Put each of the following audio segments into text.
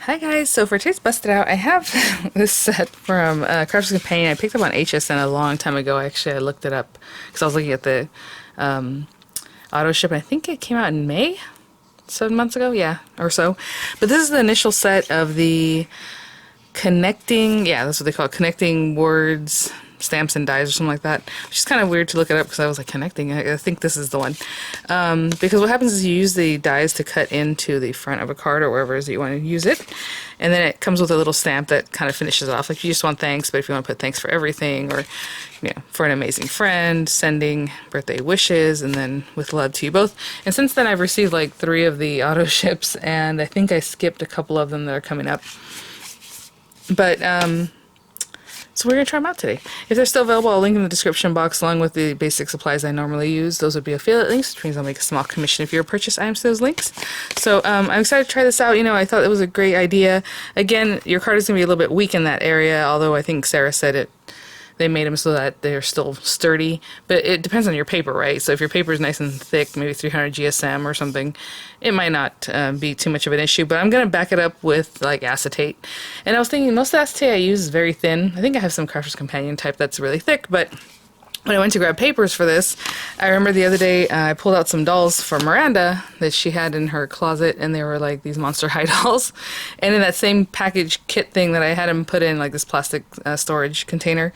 Hi guys, so for today's Busted Out, I have this set from Crafter's Companion. I picked up on HSN a long time ago. Actually, I looked it up because I was looking at the auto ship, and I think it came out in May, 7 months ago, yeah, or so. But this is the initial set of the connecting, yeah, that's what they call it, connecting words, stamps and dies or something like that, which is kind of weird to look it up because I was like, connecting, I think this is the one. Because what happens is you use the dies to cut into the front of a card or wherever it is that you want to use it, and then it comes with a little stamp that kind of finishes it off. Like, you just want thanks, but if you want to put thanks for everything, or for an amazing friend, sending birthday wishes, and then with love to you both. And since then I've received like 3 of the auto ships, and I think I skipped a couple of them that are coming up. But so we're going to try them out today. If they're still available, I'll link in the description box along with the basic supplies I normally use. Those would be affiliate links, which means I'll make a small commission if you purchase items to those links. So I'm excited to try this out. I thought it was a great idea. Again, your card is going to be a little bit weak in that area, although I think Sarah said they made them so that they're still sturdy, but it depends on your paper, right? So if your paper is nice and thick, maybe 300 GSM or something, it might not be too much of an issue. But I'm going to back it up with like acetate. And I was thinking most of the acetate I use is very thin. I think I have some Crafter's Companion type that's really thick, but when I went to grab papers for this, I remember the other day I pulled out some dolls for Miranda that she had in her closet, and they were like these Monster High dolls. And in that same package kit thing that I had them put in like this plastic storage container,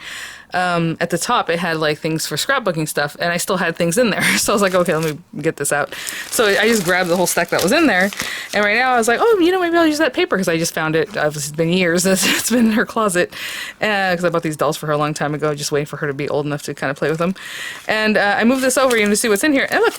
at the top it had like things for scrapbooking stuff, and I still had things in there. So I was like, okay, let me get this out. So I just grabbed the whole stack that was in there, and right now I was like, oh, maybe I'll use that paper, because I just found it. It's been years. It's been in her closet, because I bought these dolls for her a long time ago, just waiting for her to be old enough to kind of play with them. And I moved this over to see what's in here, and look,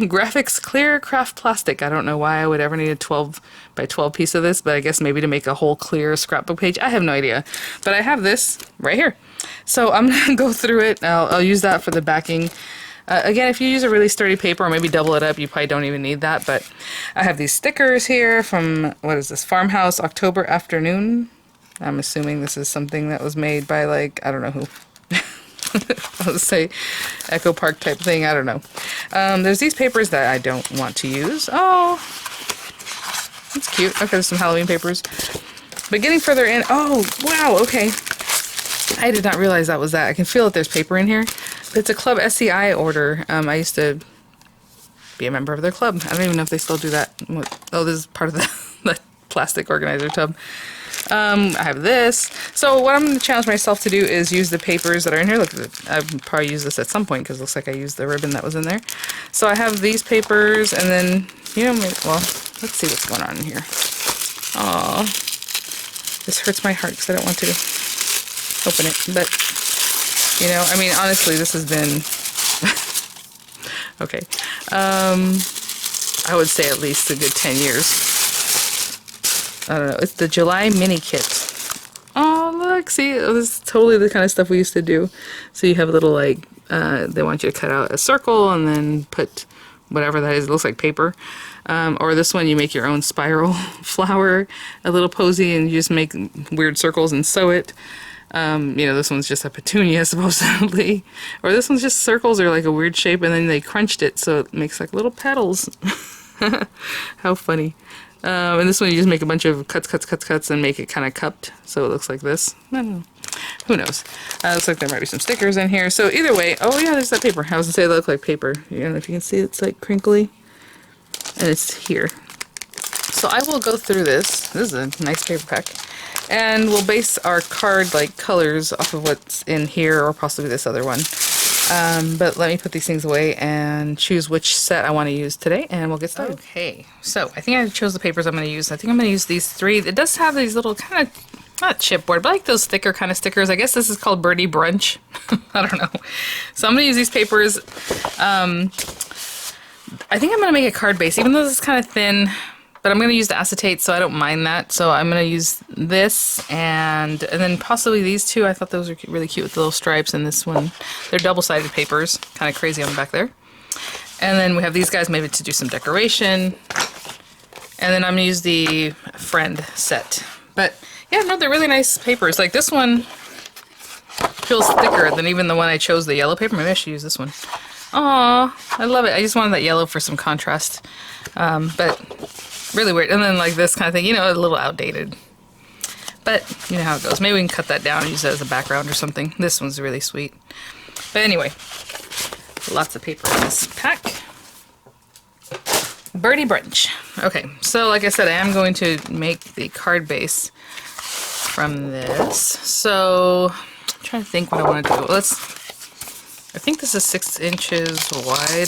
graphics clear craft plastic. I don't know why I would ever need a 12 by 12 piece of this, but I guess maybe to make a whole clear scrapbook page. I have no idea, but I have this right here. So I'm going to go through it. I'll use that for the backing. Again, if you use a really sturdy paper, or maybe double it up, you probably don't even need that. But I have these stickers here from, what is this, Farmhouse October Afternoon. I'm assuming this is something that was made by, like, I don't know who. I'll say Echo Park type thing. I don't know. There's these papers that I don't want to use. Oh, that's cute. Okay, there's some Halloween papers. But getting further in, oh, wow, okay. I did not realize that was that. I can feel that there's paper in here. It's a Club SCI order. I used to be a member of their club. I don't even know if they still do that. Oh, this is part of the plastic organizer tub. I have this. So what I'm going to challenge myself to do is use the papers that are in here. Look, I'll probably use this at some point because it looks like I used the ribbon that was in there. So I have these papers, and then, well, let's see what's going on in here. Aw, this hurts my heart because I don't want to open it, but I mean, honestly, this has been okay. I would say at least a good 10 years. I don't know. It's the July mini kit. Oh, look, see, this is totally the kind of stuff we used to do. So you have a little, like, they want you to cut out a circle and then put whatever that is. It looks like paper. Or this one, you make your own spiral flower, a little posy, and you just make weird circles and sew it. This one's just a petunia, supposedly. Or this one's just circles or like a weird shape, and then they crunched it so it makes like little petals. How funny. And this one you just make a bunch of cuts, and make it kind of cupped, so it looks like this. I don't know. Who knows? Looks like there might be some stickers in here. So either way, oh yeah, there's that paper. I was going to say they look like paper. I don't know if you can see, it's like crinkly. And it's here. So I will go through this. This is a nice paper pack. And we'll base our card like colors off of what's in here, or possibly this other one. But let me put these things away and choose which set I want to use today, and we'll get started. Okay, so I think I chose the papers I'm going to use. I think I'm going to use these 3. It does have these little kind of, not chipboard, but like those thicker kind of stickers. I guess this is called Birdie Brunch. I don't know. So I'm going to use these papers. I think I'm going to make a card base, even though this is kind of thin. But I'm going to use the acetate, so I don't mind that. So I'm going to use this, and then possibly these 2. I thought those were really cute with the little stripes, and this one. They're double-sided papers. Kind of crazy on the back there. And then we have these guys maybe to do some decoration. And then I'm going to use the friend set. But, yeah, no, they're really nice papers. Like, this one feels thicker than even the one I chose, the yellow paper. Maybe I should use this one. Aw, I love it. I just wanted that yellow for some contrast. But Really weird. And then like this kind of thing, you know, a little outdated. But you know how it goes. Maybe we can cut that down and use it as a background or something. This one's really sweet. But anyway, lots of paper in this pack. Birdie Brunch. Okay, so like I said, I am going to make the card base from this. So I'm trying to think what I want to do. I think this is 6 inches wide.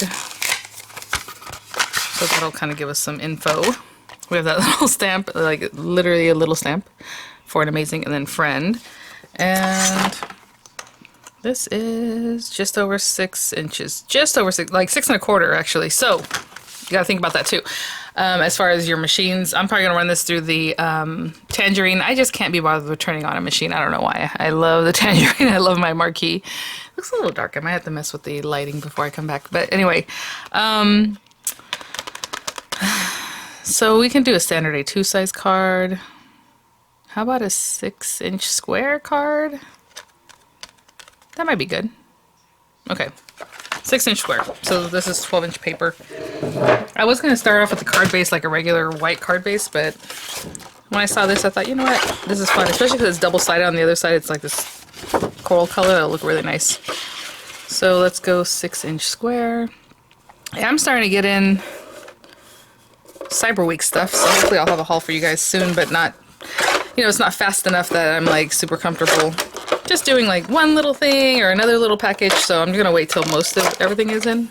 So that'll kind of give us some info. We have that little stamp, like literally a little stamp for an amazing, and then friend. And this is just over 6 inches. Just over 6, like 6 1/4 actually. So you gotta think about that too. As far as your machines, I'm probably gonna run this through the Tangerine. I just can't be bothered with turning on a machine. I don't know why. I love the Tangerine. I love my marquee. Looks a little dark. I might have to mess with the lighting before I come back. But anyway, so we can do a standard A2 size card. How about a 6-inch square card? That might be good. Okay, 6-inch square. So this is 12-inch paper. I was gonna start off with the card base like a regular white card base, but when I saw this, I thought, you know what? This is fun, especially because it's double-sided. On the other side, it's like this coral color. That'll look really nice. So let's go 6-inch square. Yeah, I'm starting to get in Cyber Week stuff, so hopefully I'll have a haul for you guys soon, but not, you know, it's not fast enough that I'm like super comfortable just doing like one little thing or another little package, so I'm gonna wait till most of everything is in.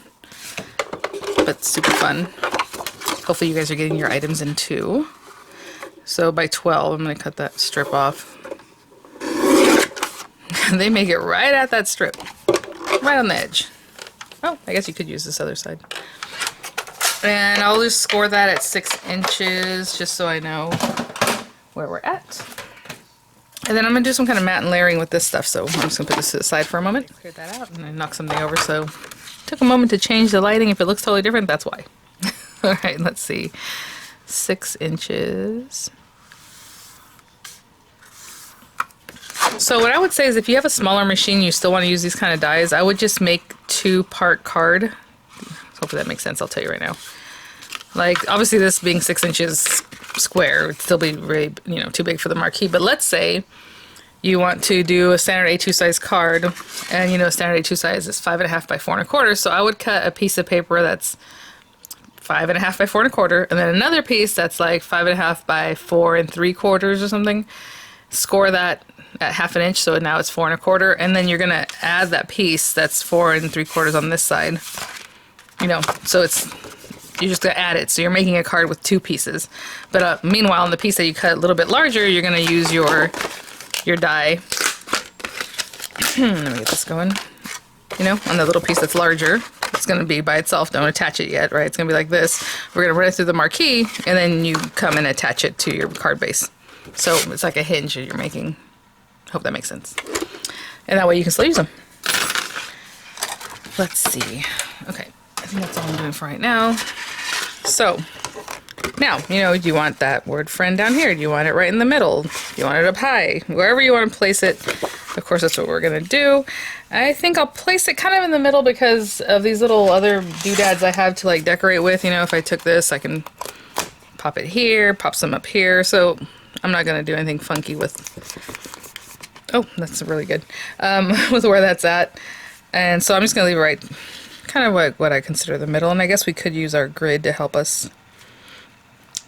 But super fun. Hopefully you guys are getting your items in too. So by 12, I'm gonna cut that strip off. They make it right at that strip. Right on the edge. Oh, I guess you could use this other side. And I'll just score that at 6 inches, just so I know where we're at. And then I'm gonna do some kind of matte and layering with this stuff, so I'm just gonna put this to the side for a moment. Clear that out, and I knocked something over, so took a moment to change the lighting. If it looks totally different, that's why. All right, let's see. 6 inches. So what I would say is if you have a smaller machine, you still want to use these kind of dies, I would just make 2-part card. Hopefully that makes sense, I'll tell you right now. Like, obviously this being 6 inches square would still be really, you know, too big for the marquee. But let's say you want to do a standard A2 size card, and you know, standard A2 size is 5.5 by 4 1/4. So I would cut a piece of paper that's 5.5 by 4 1/4, and then another piece that's like 5.5 by 4 3/4 or something. Score that at 1/2 inch, so now it's 4 1/4, and then you're gonna add that piece that's 4 3/4 on this side. You know, so you're just gonna add it. So you're making a card with 2 pieces. But meanwhile, on the piece that you cut a little bit larger, you're gonna use your die. Let me get this going. You know, on the little piece that's larger, it's gonna be by itself. Don't attach it yet, right? It's gonna be like this. We're gonna run it through the marquee, and then you come and attach it to your card base. So it's like a hinge that you're making. Hope that makes sense. And that way you can still use them. Let's see. Okay. I think that's all I'm doing for right now. So, now, you know, do you want that word friend down here? Do you want it right in the middle? Do you want it up high? Wherever you want to place it. Of course, that's what we're going to do. I think I'll place it kind of in the middle because of these little other doodads I have to like decorate with. You know, if I took this, I can pop it here, pop some up here. So, I'm not going to do anything funky with... Oh, that's really good. With where that's at. And so I'm just going to leave it right... kind of like what I consider the middle, and I guess we could use our grid to help us.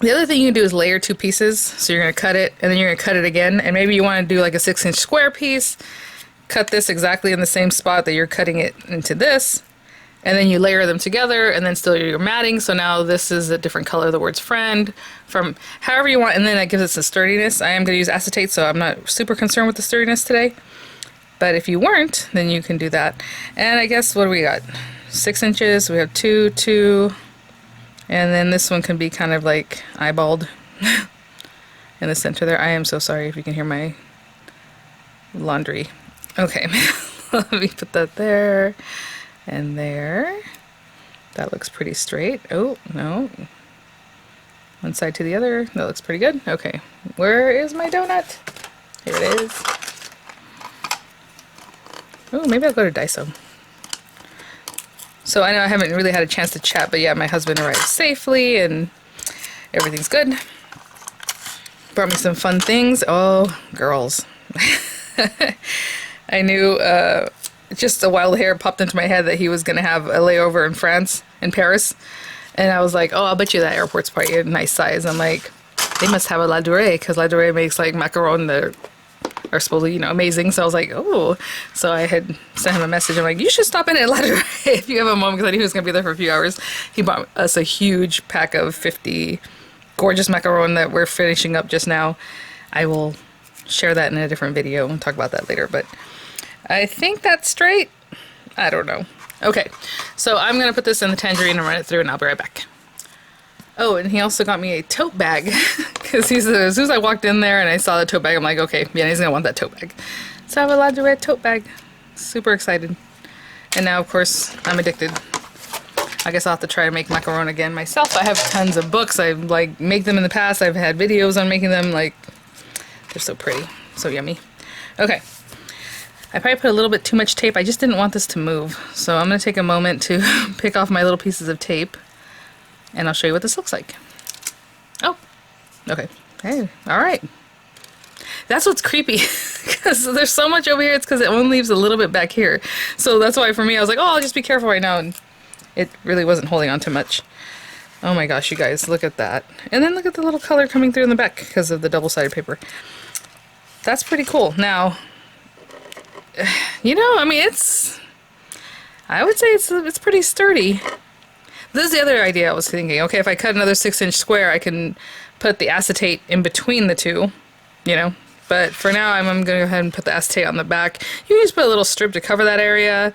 The other thing you can do is layer 2 pieces. So you're going to cut it, and then you're going to cut it again, and maybe you want to do like a 6-inch square piece, cut this exactly in the same spot that you're cutting it into this, and then you layer them together, and then still you're matting, so now this is a different color, the words friend, from however you want, and then that gives us a sturdiness. I am going to use acetate, so I'm not super concerned with the sturdiness today, but if you weren't, then you can do that. And I guess, what do we got? 6 inches, we have 2, 2, and then this one can be kind of like eyeballed in the center there. I am so sorry if you can hear my laundry. Okay, let me put that there and there. That looks pretty straight. Oh, no. One side to the other. That looks pretty good. Okay, where is my donut? Here it is. Oh, maybe I'll go to Daiso. So I know I haven't really had a chance to chat, but yeah, my husband arrived safely, and everything's good. Brought me some fun things. Oh, girls. I knew just a while here it popped into my head that he was going to have a layover in France, in Paris. And I was like, oh, I'll bet you that airport's probably a nice size. I'm like, they must have a La Durée, because La Durée makes like macaron that are supposedly, you know, amazing. So I was like, oh. So I had sent him a message. I'm like, you should stop in at La Durée if you have a moment, because I knew he was going to be there for a few hours. He bought us a huge pack of 50 gorgeous macaron that we're finishing up just now. I will share that in a different video and talk about that later, but I think that's straight. I don't know. Okay, so I'm going to put this in the tangerine and run it through, and I'll be right back. Oh, and he also got me a tote bag, because as soon as I walked in there and I saw the tote bag, I'm like, okay, yeah, he's going to want that tote bag. So I have a La Durée tote bag. Super excited. And now, of course, I'm addicted. I guess I'll have to try to make macaron again myself. I have tons of books. I've like made them in the past. I've had videos on making them. Like, they're so pretty, so yummy. Okay, I probably put a little bit too much tape. I just didn't want this to move. So I'm gonna take a moment to pick off my little pieces of tape, and I'll show you what this looks like. Oh, okay. Hey, all right. That's what's creepy, because there's so much over here. It's because it only leaves a little bit back here. So that's why for me, I was like, oh, I'll just be careful right now. And it really wasn't holding on too much. Oh my gosh, you guys, look at that. And then look at the little color coming through in the back because of the double-sided paper. That's pretty cool. Now, you know, I mean, I would say it's pretty sturdy. This is the other idea I was thinking. Okay, if I cut another 6-inch square, I can put the acetate in between the two, you know. But for now, I'm going to go ahead and put the acetate on the back. You can just put a little strip to cover that area.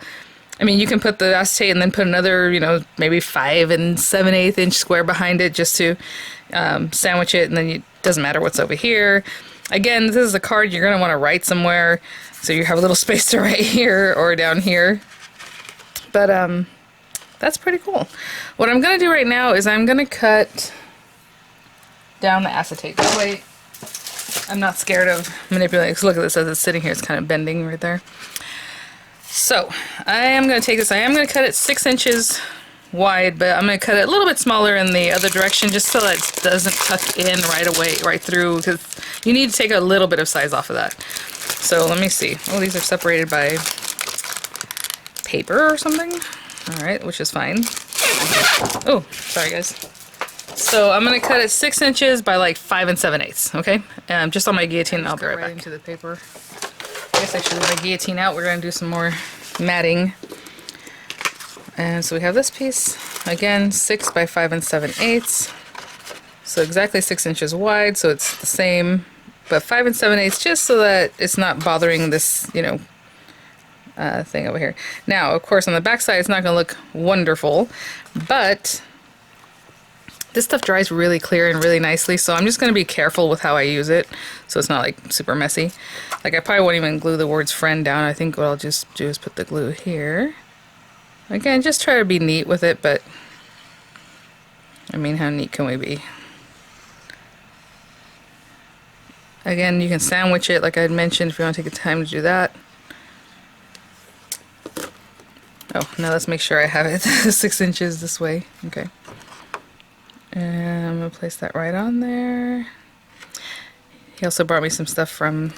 I mean, you can put the acetate and then put another, you know, maybe 5 7/8 inch square behind it just to sandwich it, and then it doesn't matter what's over here. Again, this is a card you're going to want to write somewhere, so you have a little space to write here or down here. But that's pretty cool. What I'm going to do right now is I'm going to cut down the acetate. That way I'm not scared of manipulating. So look at this as it's sitting here. It's kind of bending right there. So I am going to take this. I am going to cut it 6 inches wide, but I'm going to cut it a little bit smaller in the other direction just so that it doesn't tuck in right away, right through, because you need to take a little bit of size off of that. So let me see. Oh, these are separated by paper or something. All right, which is fine. Oh, sorry guys. So I'm going to cut it 6 inches by like 5 7/8, okay? Just on my guillotine, I'll be right back. Into the paper. I guess I should have my guillotine out. We're going to do some more matting. And so we have this piece, again, 6 by 5 7/8. So exactly 6 inches wide, so it's the same, but 5 7/8 just so that it's not bothering this, you know, thing over here. Now, of course, on the back side, it's not going to look wonderful, but this stuff dries really clear and really nicely, so I'm just going to be careful with how I use it, so it's not like super messy. Like, I probably won't even glue the words friend down. I think what I'll just do is put the glue here. Again, just try to be neat with it, but I mean, how neat can we be? Again, you can sandwich it like I had mentioned if you want to take the time to do that. Oh, now let's make sure I have it 6 inches this way. Okay. And I'm going to place that right on there. He also brought me some stuff from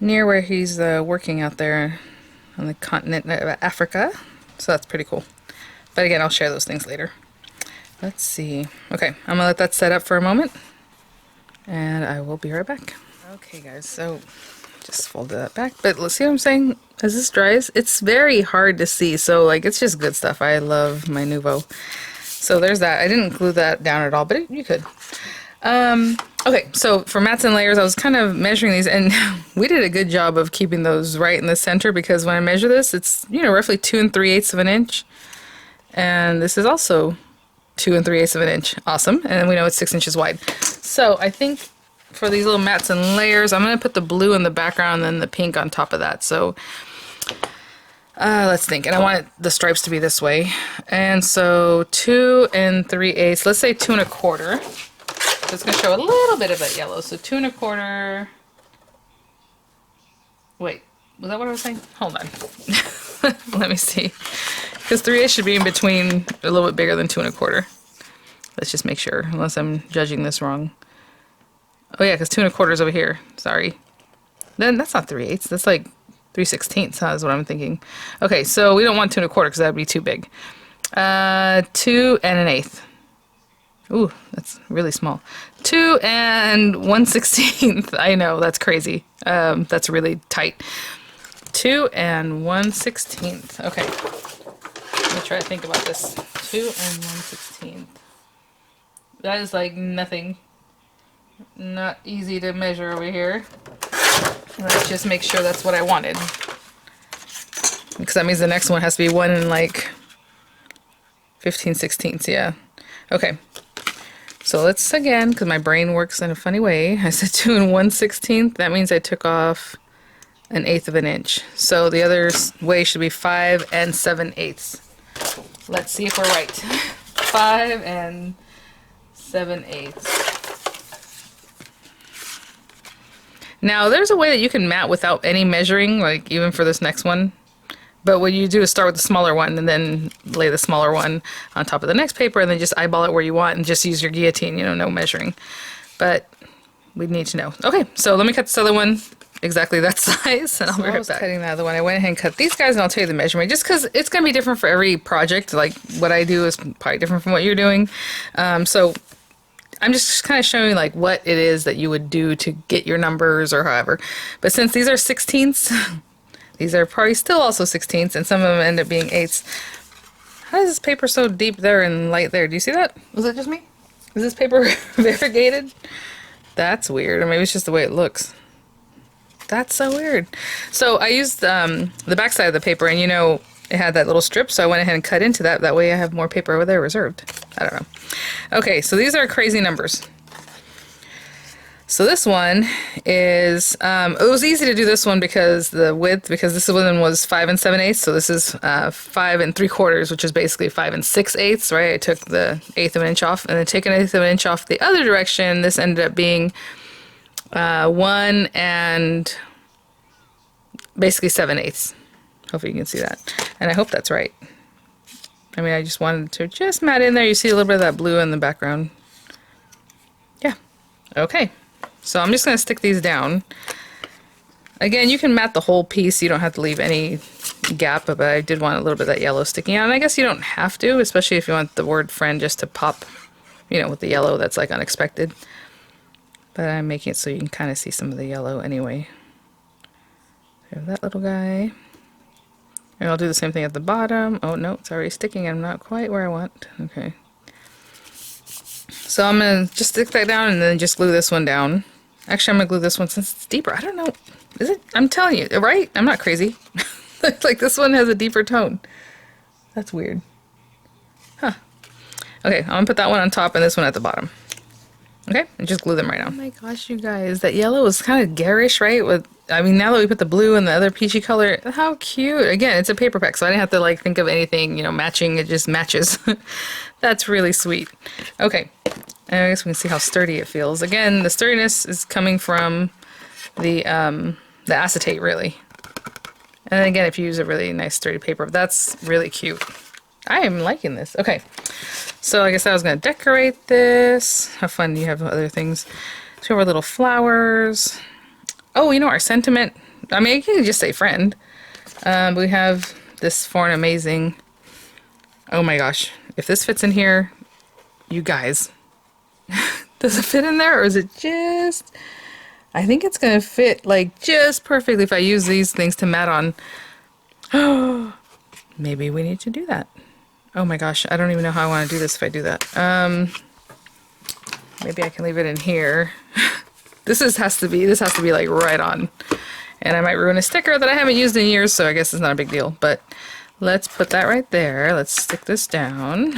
near where he's working out there on the continent of Africa. So that's pretty cool. But again, I'll share those things later. Let's see. Okay, I'm going to let that set up for a moment. And I will be right back. Okay guys, so just folded that back. But let's see what I'm saying. As this dries, it's very hard to see. So like, it's just good stuff. I love my Nuvo. So there's that. I didn't glue that down at all, but you could. Okay, so for mats and layers, I was kind of measuring these, and we did a good job of keeping those right in the center, because when I measure this, it's, you know, roughly 2 3/8 of an inch. And this is also 2 3/8 of an inch. Awesome. And we know it's 6 inches wide. So I think for these little mats and layers, I'm going to put the blue in the background and then the pink on top of that. So let's think. And I want the stripes to be this way. And so 2 3/8, let's say 2 1/4. So it's going to show a little bit of that yellow. So 2 1/4. Wait, was that what I was saying? Hold on. Let me see. Because 3/8 should be in between, a little bit bigger than 2 1/4. Let's just make sure, unless I'm judging this wrong. Oh yeah, because 2 1/4 is over here. Sorry. Then that's not 3/8. That's like 3/16, huh, is what I'm thinking. Okay, so we don't want 2 1/4 because that would be too big. 2 1/8. Ooh, that's really small. 2 1/16. I know, that's crazy. That's really tight. 2 1/16. Okay. Let me try to think about this. 2 1/16. That is like nothing. Not easy to measure over here. Let's just make sure that's what I wanted. Because that means the next one has to be 1 and like 15/16. Yeah. Okay. So let's again, because my brain works in a funny way. I said 2 1/16. That means I took off 1/8 of an inch. So the other way should be 5 7/8. Let's see if we're right. 5 7/8. Now there's a way that you can mat without any measuring, like even for this next one. But what you do is start with the smaller one and then lay the smaller one on top of the next paper and then just eyeball it where you want and just use your guillotine, you know, no measuring. But we need to know. Okay, so let me cut this other one exactly that size and I'll be right back. Cutting the other one, I went ahead and cut these guys and I'll tell you the measurement just because it's going to be different for every project. Like what I do is probably different from what you're doing. So I'm just kind of showing like what it is that you would do to get your numbers or however. But since these are 16ths, these are probably still also 16ths, and some of them end up being 8ths. How is this paper so deep there and light there? Do you see that? Was that just me? Is this paper variegated? That's weird, or maybe it's just the way it looks. That's so weird. So I used the back side of the paper, and you know, it had that little strip, so I went ahead and cut into that. That way I have more paper over there reserved. I don't know. Okay, so these are crazy numbers. So this one is, it was easy to do this one because the width, because this one was 5 7/8, so this is 5 3/4, which is basically 5 6/8, right? I took the 1/8 of an inch off, and then taking 1/8 of an inch off the other direction, this ended up being 1 and basically 7/8. Hopefully you can see that. And I hope that's right. I mean, I just wanted to just mat in there. You see a little bit of that blue in the background. Yeah. Okay. So I'm just going to stick these down. Again, you can mat the whole piece. You don't have to leave any gap, but I did want a little bit of that yellow sticking out. And I guess you don't have to, especially if you want the word friend just to pop, you know, with the yellow that's like unexpected. But I'm making it so you can kind of see some of the yellow anyway. There's that little guy. And I'll do the same thing at the bottom. Oh no, it's already sticking. I'm not quite where I want. Okay. So I'm going to just stick that down and then just glue this one down. Actually, I'm going to glue this one since it's deeper. I don't know. Is it? I'm telling you, right? I'm not crazy. Like this one has a deeper tone. That's weird. Huh. Okay, I'm going to put that one on top and this one at the bottom. Okay, and just glue them right now. Oh my gosh, you guys. That yellow is kind of garish, right? With, I mean, now that we put the blue and the other peachy color, how cute. Again, it's a paper pack, so I didn't have to like think of anything, you know, matching. It just matches. That's really sweet. Okay, and I guess we can see how sturdy it feels. Again, the sturdiness is coming from the acetate, really. And then again, if you use a really nice sturdy paper, that's really cute. I am liking this. Okay, so I guess I was going to decorate this. How fun, you have other things. So we have our little flowers. Oh, you know, our sentiment. I mean, you can just say friend. We have this for an amazing. Oh my gosh. If this fits in here, you guys. Does it fit in there or is it just. I think it's going to fit like just perfectly if I use these things to mat on. Oh, maybe we need to do that. Oh my gosh. I don't even know how I want to do this if I do that. Maybe I can leave it in here. This has to be like right on. And I might ruin a sticker that I haven't used in years, so I guess it's not a big deal. But let's put that right there. Let's stick this down.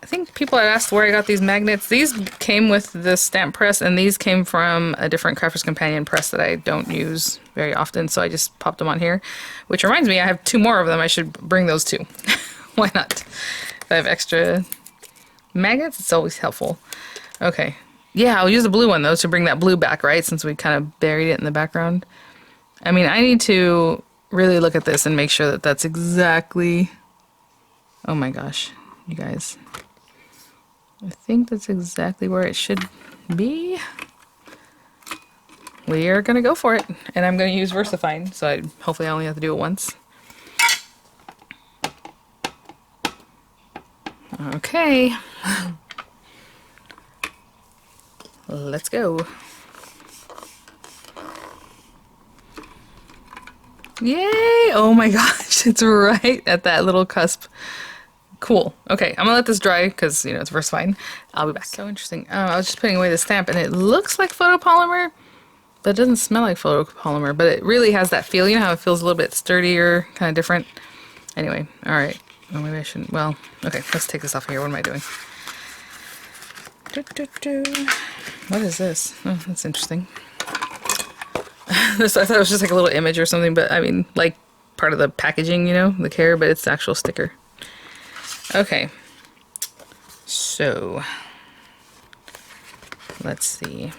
I think people had asked where I got these magnets. These came with the stamp press, and these came from a different Crafter's Companion press that I don't use very often, so I just popped them on here. Which reminds me, I have 2 more of them. I should bring those too. Why not? If I have extra magnets, it's always helpful. Okay. Yeah, I'll use the blue one, though, to bring that blue back, right? Since we kind of buried it in the background. I mean, I need to really look at this and make sure that that's exactly... Oh my gosh. you guys. I think that's exactly where it should be. We are gonna go for it, and I'm gonna use VersaFine, so hopefully I only have to do it once. Okay. Let's go. Yay! Oh my gosh, it's right at that little cusp. Cool. Okay, I'm gonna let this dry because, you know, it's VersaFine. I'll be back. So interesting. I was just putting away the stamp and it looks like photopolymer, but it doesn't smell like photopolymer, but it really has that feel. You know how it feels a little bit sturdier, kind of different? Anyway, alright. Well, maybe I shouldn't. Well, okay, let's take this off here. What am I doing? What is this? Oh, that's interesting. This, I thought it was just like a little image or something, but I mean, like part of the packaging, you know, the care, but it's the actual sticker. Okay. So, let's see.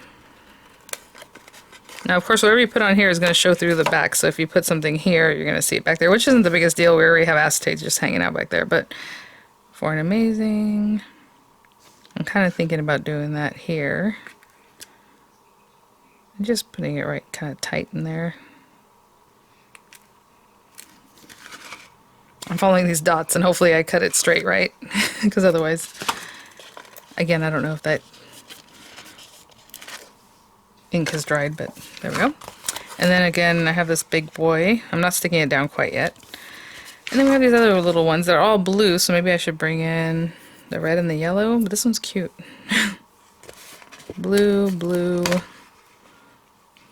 Now, of course, whatever you put on here is going to show through the back, so if you put something here, you're going to see it back there, which isn't the biggest deal. We already have acetate just hanging out back there, but for an amazing... I'm kind of thinking about doing that here. Just putting it right kind of tight in there. I'm following these dots and hopefully I cut it straight, right? Because otherwise, again, I don't know if that ink has dried, but there we go. And then again, I have this big boy. I'm not sticking it down quite yet. And then we have these other little ones that are all blue, so maybe I should bring in the red and the yellow, but this one's cute. Blue, blue.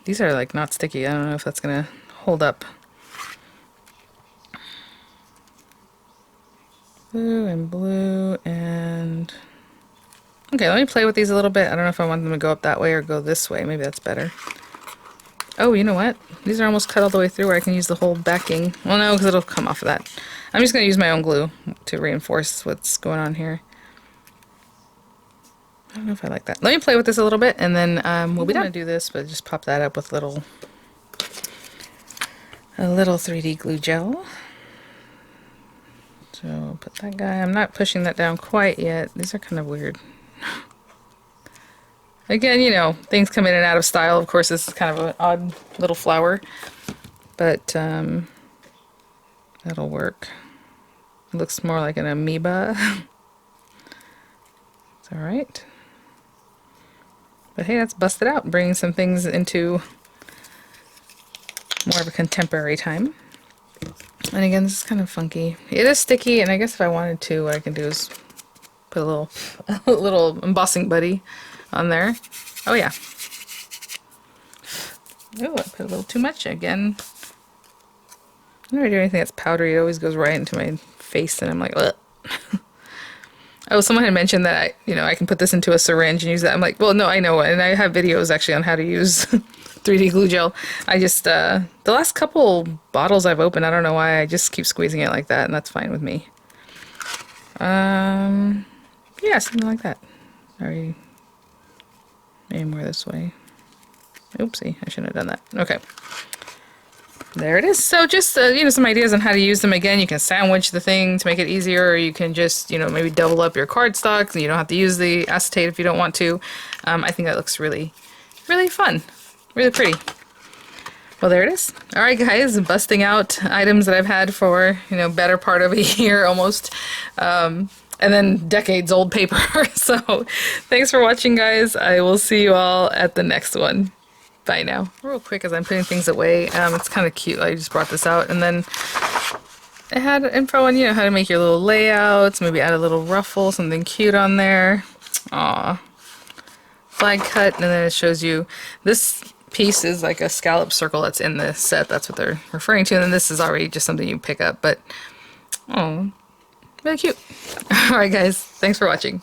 These are like not sticky. I don't know if that's gonna hold up. Blue and blue and... Okay, let me play with these a little bit. I don't know if I want them to go up that way or go this way. Maybe that's better. Oh, you know what? These are almost cut all the way through where I can use the whole backing. Well, no, because it'll come off of that. I'm just going to use my own glue to reinforce what's going on here. I don't know if I like that. Let me play with this a little bit, and then we'll be done. I'm going to do this, but just pop that up with a little 3D glue gel. So put that guy. I'm not pushing that down quite yet. These are kind of weird. Again, you know, things come in and out of style. Of course, this is kind of an odd little flower, but that'll work. It looks more like an amoeba. It's all right. But hey, that's busted out, bringing some things into more of a contemporary time. And again, this is kind of funky. It is sticky, and I guess if I wanted to, what I can do is put a little embossing buddy on there. Oh yeah. Oh, I put a little too much again. Whenever I do anything that's powdery, it always goes right into my face, and I'm like, ugh. Oh, someone had mentioned that I can put this into a syringe and use that. I'm like, well, no, I know, and I have videos actually on how to use 3D glue gel. I just the last couple bottles I've opened, I don't know why, I just keep squeezing it like that, and that's fine with me. Yeah, something like that. Sorry. Maybe more this way. Oopsie, I shouldn't have done that. Okay. There it is. So just, some ideas on how to use them. Again, you can sandwich the thing to make it easier, or you can just, maybe double up your cardstock. You don't have to use the acetate if you don't want to. I think that looks really, really fun. Really pretty. Well, there it is. All right, guys, busting out items that I've had for, better part of a year almost. And then decades old paper. So thanks for watching, guys. I will see you all at the next one. Bye now. Real quick as I'm putting things away, it's kind of cute. I just brought this out, and then it had info on, how to make your little layouts, maybe add a little ruffle, something cute on there. Aw. Flag cut, and then it shows you this piece is like a scallop circle that's in the set. That's what they're referring to, and then this is already just something you pick up, but oh, really cute. Alright guys, thanks for watching.